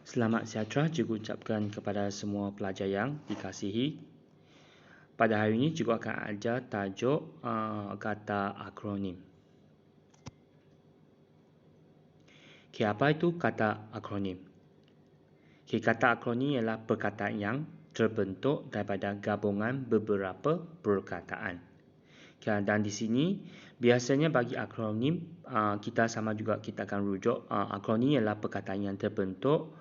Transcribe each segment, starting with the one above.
Selamat sejahtera cikgu ucapkan kepada semua pelajar yang dikasihi. Pada hari ini cikgu akan ajar tajuk kata akronim. Apa itu kata akronim? Kata akronim ialah perkataan yang terbentuk daripada gabungan beberapa perkataan. Dan di sini biasanya bagi akronim kita akan rujuk akronim ialah perkataan yang terbentuk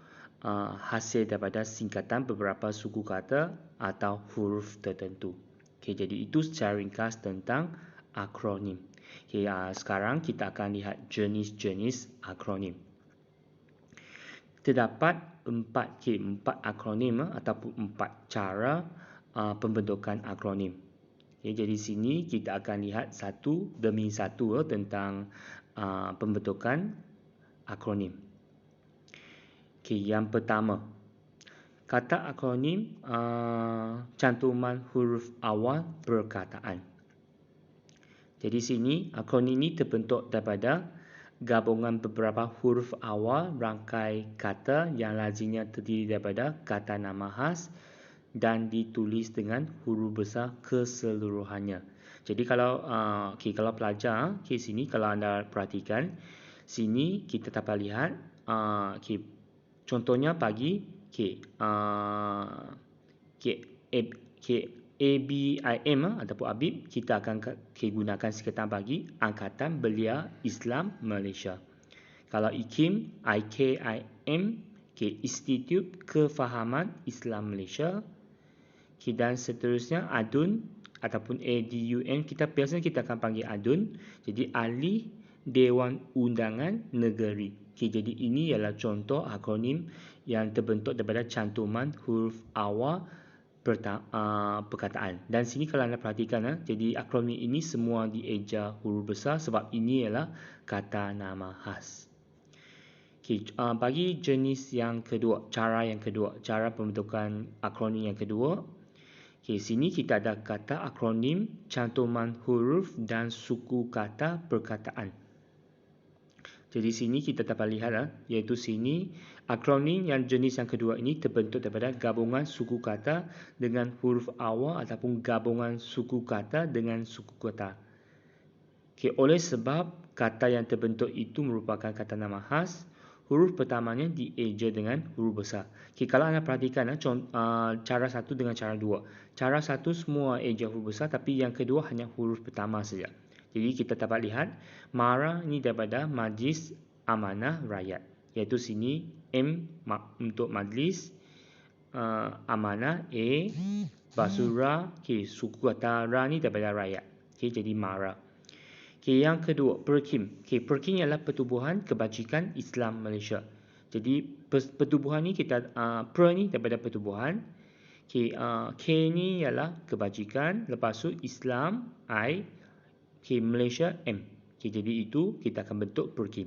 hasil daripada singkatan beberapa suku kata atau huruf tertentu. Jadi itu secara ringkas tentang akronim. Sekarang kita akan lihat jenis-jenis akronim. Terdapat empat akronim ataupun 4 cara pembentukan akronim. Jadi sini kita akan lihat satu demi satu tentang pembentukan akronim. Yang pertama, kata akronim cantuman huruf awal perkataan. Jadi sini akronim ini terbentuk daripada gabungan beberapa huruf awal rangkai kata yang lazimnya terdiri daripada kata nama khas dan ditulis dengan huruf besar keseluruhannya. Jadi kalau pelajar sini kalau anda perhatikan sini kita dapat lihat contohnya bagi ABIM ataupun ABIB kita akan gunakan singkatan bagi Angkatan Belia Islam Malaysia. Kalau IKIM Institut Kefahaman Islam Malaysia. Dan seterusnya ADUN ataupun ADUN biasanya kita akan panggil ADUN. Jadi Ahli Dewan Undangan Negeri. Jadi ini ialah contoh akronim yang terbentuk daripada cantuman huruf awal perkataan. Dan sini kalau anda perhatikan jadi akronim ini semua dieja huruf besar sebab ini ialah kata nama khas. Bagi jenis yang kedua, cara pembentukan akronim yang kedua. Sini kita ada kata akronim cantuman huruf dan suku kata perkataan. Jadi sini kita dapat lihat iaitu sini akronim yang jenis yang kedua ini terbentuk daripada gabungan suku kata dengan huruf awal ataupun gabungan suku kata dengan suku kata. Oleh sebab kata yang terbentuk itu merupakan kata nama khas, huruf pertamanya dieja dengan huruf besar. Kalau anda perhatikan cara satu dengan cara dua. Cara satu semua eja huruf besar tapi yang kedua hanya huruf pertama saja. Jadi kita dapat lihat MARA ini daripada Majlis Amanah Rakyat. Iaitu sini M untuk majlis, amanah A, basura, suku kata ra ni daripada rakyat. Jadi MARA. Yang kedua, PERKIM. PERKIM ialah Pertubuhan Kebajikan Islam Malaysia. Jadi pertubuhan ni kita per ni daripada pertubuhan, K ni ialah kebajikan, lepas tu Islam I, Malaysia M. Jadi itu kita akan bentuk PERKIM.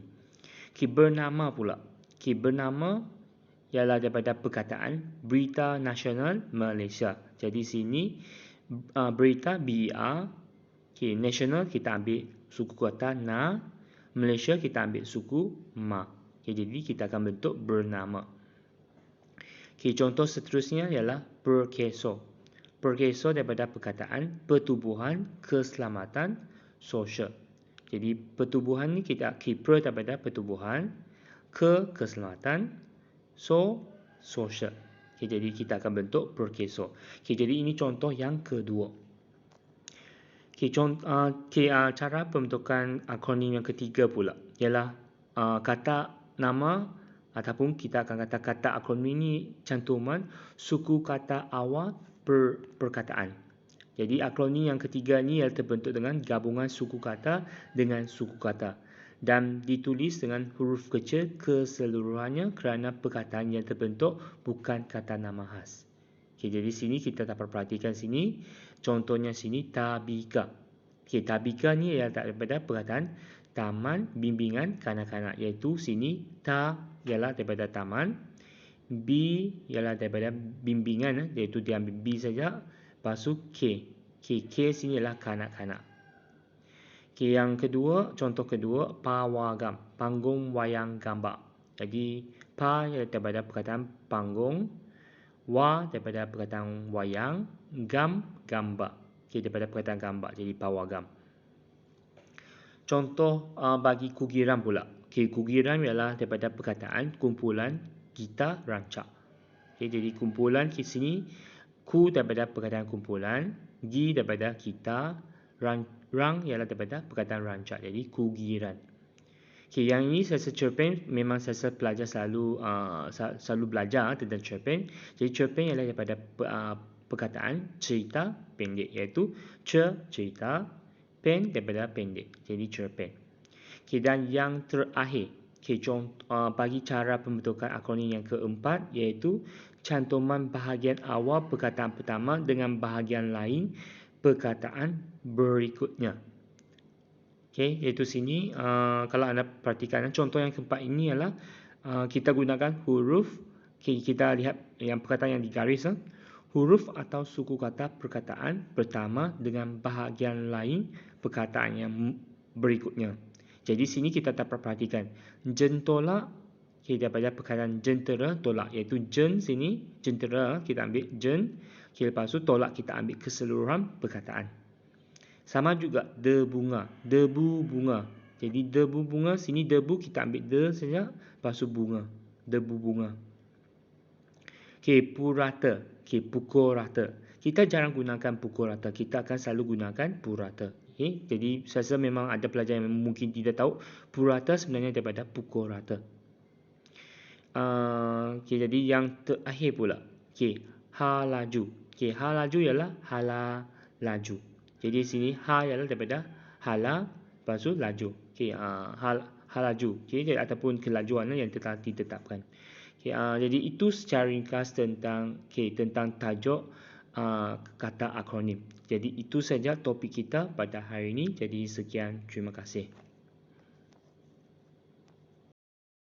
Bernama pula. Bernama ialah daripada perkataan Berita Nasional Malaysia. Jadi sini berita BER, national kita ambil suku kata na, Malaysia kita ambil suku ma. Jadi kita akan bentuk bernama. Contoh seterusnya ialah perkeso. Perkeso daripada perkataan Pertubuhan Keselamatan Sosial. Jadi pertubuhan ni kita per daripada pertubuhan, keselamatan, sosial. Jadi kita akan bentuk perkeso. Jadi ini contoh yang kedua. Cara pembentukan akronim yang ketiga pula ialah kata nama ataupun kita akan kata akronim ini cantuman suku kata awal perkataan. Jadi akronim yang ketiga ni ialah terbentuk dengan gabungan suku kata dengan suku kata dan ditulis dengan huruf kecil keseluruhannya kerana perkataan yang terbentuk bukan kata nama khas. Jadi sini kita dapat perhatikan sini. Contohnya sini tabika. Tabika ni ialah daripada perkataan Taman Bimbingan Kanak-kanak. Iaitu sini ta ialah daripada taman. B ialah daripada bimbingan. Iaitu dia ambil B saja. Lepas tu K. K sini ialah kanak-kanak. Yang kedua, contoh kedua, pawagam. Panggung wayang gambar. Jadi Pa daripada perkataan panggung, Wa daripada perkataan wayang, Gam gambar. Okay, daripada perkataan gambar, jadi pawagam. Contoh bagi kugiran pula. Okay, kugiran ialah daripada perkataan kumpulan gitar rancak. Okay, jadi kumpulan di sini, ku daripada perkataan kumpulan, gi daripada gitar, rang ialah daripada perkataan rancak. Jadi kugiran. Okay, yang ini saya cerpen memang saya pelajar selalu belajar tentang cerpen. Jadi cerpen ialah daripada perkataan cerita pendek, iaitu cerita, pen daripada pendek. Jadi cerpen. Okay, dan yang terakhir, okay, bagi cara pembentukan akronim yang keempat, iaitu cantuman bahagian awal perkataan pertama dengan bahagian lain perkataan berikutnya. Okay, iaitu sini kalau anda perhatikan contoh yang keempat ini ialah kita gunakan huruf. Okay, kita lihat yang perkataan yang digaris, huruf atau suku kata perkataan pertama dengan bahagian lain perkataan yang berikutnya. Jadi sini kita dapat perhatikan jentolak, okay, daripada perkataan jentera tolak, iaitu jen sini, jentera kita ambil jen, okay, lepas tu tolak kita ambil keseluruhan perkataan. Sama juga debunga, debu bunga. Jadi debu bunga, sini debu kita ambil de saja, lepas tu bunga, debu bunga. Okay, purata, okay, pukul rata. Kita jarang gunakan pukul rata, kita akan selalu gunakan purata. Okay, jadi saya rasa memang ada pelajar yang mungkin tidak tahu purata sebenarnya daripada pukul rata. Okay, jadi yang terakhir pula, okay, halaju. Okay, halaju ialah hala laju. Jadi sini ha ialah daripada hala, lepas tu laju. Okay, halaju. Okay, ataupun kelajuan yang telah ditetapkan. Okay, jadi itu secara ringkas tentang tajuk kata akronim. Jadi itu saja topik kita pada hari ini. Jadi sekian, terima kasih.